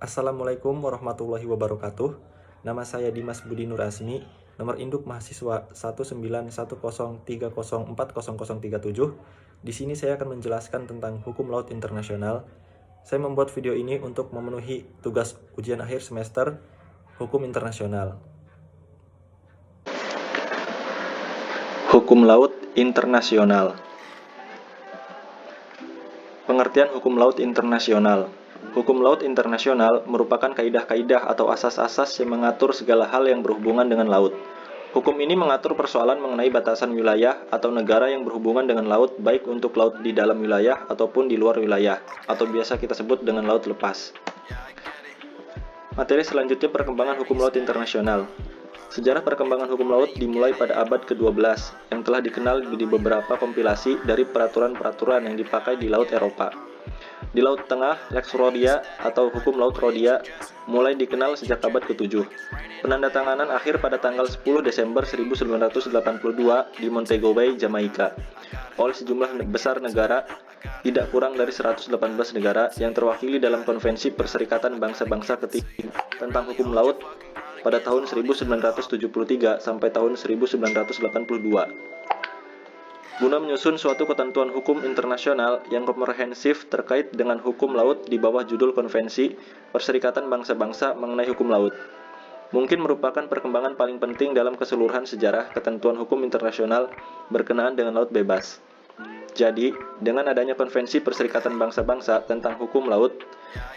Assalamualaikum warahmatullahi wabarakatuh. Nama saya Dimas Budi Nur Asmi, nomor induk mahasiswa 19103040037. Di sini saya akan menjelaskan tentang hukum laut internasional. Saya membuat video ini untuk memenuhi tugas ujian akhir semester hukum internasional. Hukum laut internasional. Pengertian hukum laut internasional. Hukum laut internasional merupakan kaidah-kaidah atau asas-asas yang mengatur segala hal yang berhubungan dengan laut. Hukum ini mengatur persoalan mengenai batasan wilayah atau negara yang berhubungan dengan laut, baik untuk laut di dalam wilayah ataupun di luar wilayah, atau biasa kita sebut dengan laut lepas. Materi selanjutnya, perkembangan hukum laut internasional. Sejarah perkembangan hukum laut dimulai pada abad ke-12, yang telah dikenal di beberapa kompilasi dari peraturan-peraturan yang dipakai di Laut Eropa. Di Laut Tengah, Lex Rhodia atau Hukum Laut Rhodia mulai dikenal sejak abad ke-7. Penandatanganan akhir pada tanggal 10 Desember 1982 di Montego Bay, Jamaika, oleh sejumlah besar negara, tidak kurang dari 118 negara yang terwakili dalam Konvensi Perserikatan Bangsa-Bangsa ketiga tentang hukum laut pada tahun 1973 sampai tahun 1982. Guna menyusun suatu ketentuan hukum internasional yang komprehensif terkait dengan hukum laut di bawah judul Konvensi Perserikatan Bangsa-Bangsa mengenai hukum laut, mungkin merupakan perkembangan paling penting dalam keseluruhan sejarah ketentuan hukum internasional berkenaan dengan laut bebas. Jadi, dengan adanya Konvensi Perserikatan Bangsa-Bangsa tentang hukum laut,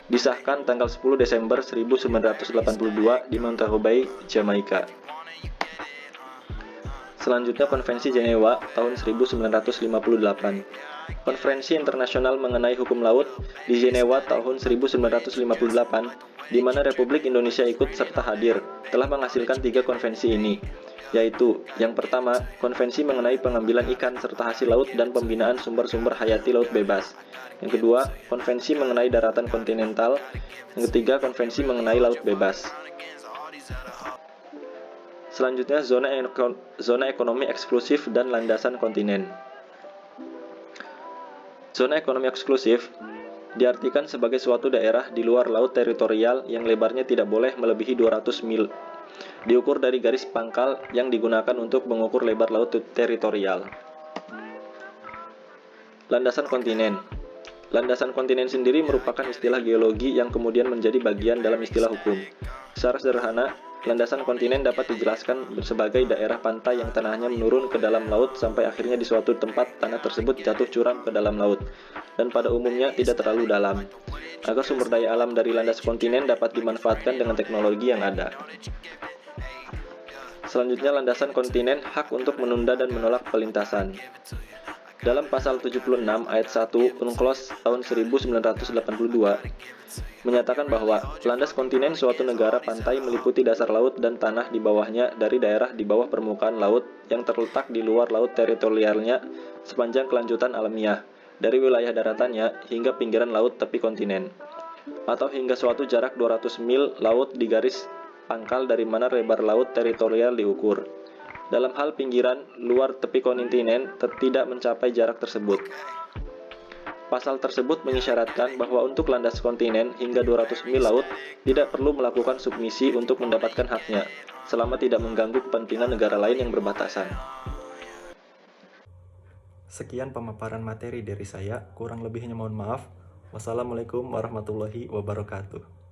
disahkan tanggal 10 Desember 1982 di Montego Bay, Jamaika. Selanjutnya, Konvensi Jenewa tahun 1958. Konferensi internasional mengenai hukum laut di Jenewa tahun 1958, di mana Republik Indonesia ikut serta hadir, telah menghasilkan 3 konvensi ini, yaitu yang pertama, Konvensi mengenai pengambilan ikan serta hasil laut dan pembinaan sumber-sumber hayati laut bebas. Yang kedua, Konvensi mengenai daratan kontinental. Yang ketiga, Konvensi mengenai laut bebas. Selanjutnya, zona ekonomi eksklusif dan landasan kontinen. Zona ekonomi eksklusif diartikan sebagai suatu daerah di luar laut teritorial yang lebarnya tidak boleh melebihi 200 mil, diukur dari garis pangkal yang digunakan untuk mengukur lebar laut teritorial. Landasan kontinen. Landasan kontinen sendiri merupakan istilah geologi yang kemudian menjadi bagian dalam istilah hukum. Secara sederhana, landasan kontinen dapat dijelaskan sebagai daerah pantai yang tanahnya menurun ke dalam laut sampai akhirnya di suatu tempat tanah tersebut jatuh curam ke dalam laut, dan pada umumnya tidak terlalu dalam, agar sumber daya alam dari landas kontinen dapat dimanfaatkan dengan teknologi yang ada. Selanjutnya, landasan kontinen hak untuk menunda dan menolak pelintasan. Dalam pasal 76 ayat 1 UNCLOS tahun 1982 menyatakan bahwa landas kontinen suatu negara pantai meliputi dasar laut dan tanah di bawahnya dari daerah di bawah permukaan laut yang terletak di luar laut teritorialnya sepanjang kelanjutan alamiah dari wilayah daratannya hingga pinggiran laut tepi kontinen, atau hingga suatu jarak 200 mil laut di garis pangkal dari mana lebar laut teritorial diukur. Dalam hal pinggiran luar tepi kontinen tidak mencapai jarak tersebut. Pasal tersebut mengisyaratkan bahwa untuk landas kontinen hingga 200 mil laut tidak perlu melakukan submisi untuk mendapatkan haknya, selama tidak mengganggu kepentingan negara lain yang berbatasan. Sekian pemaparan materi dari saya, kurang lebihnya mohon maaf. Wassalamualaikum warahmatullahi wabarakatuh.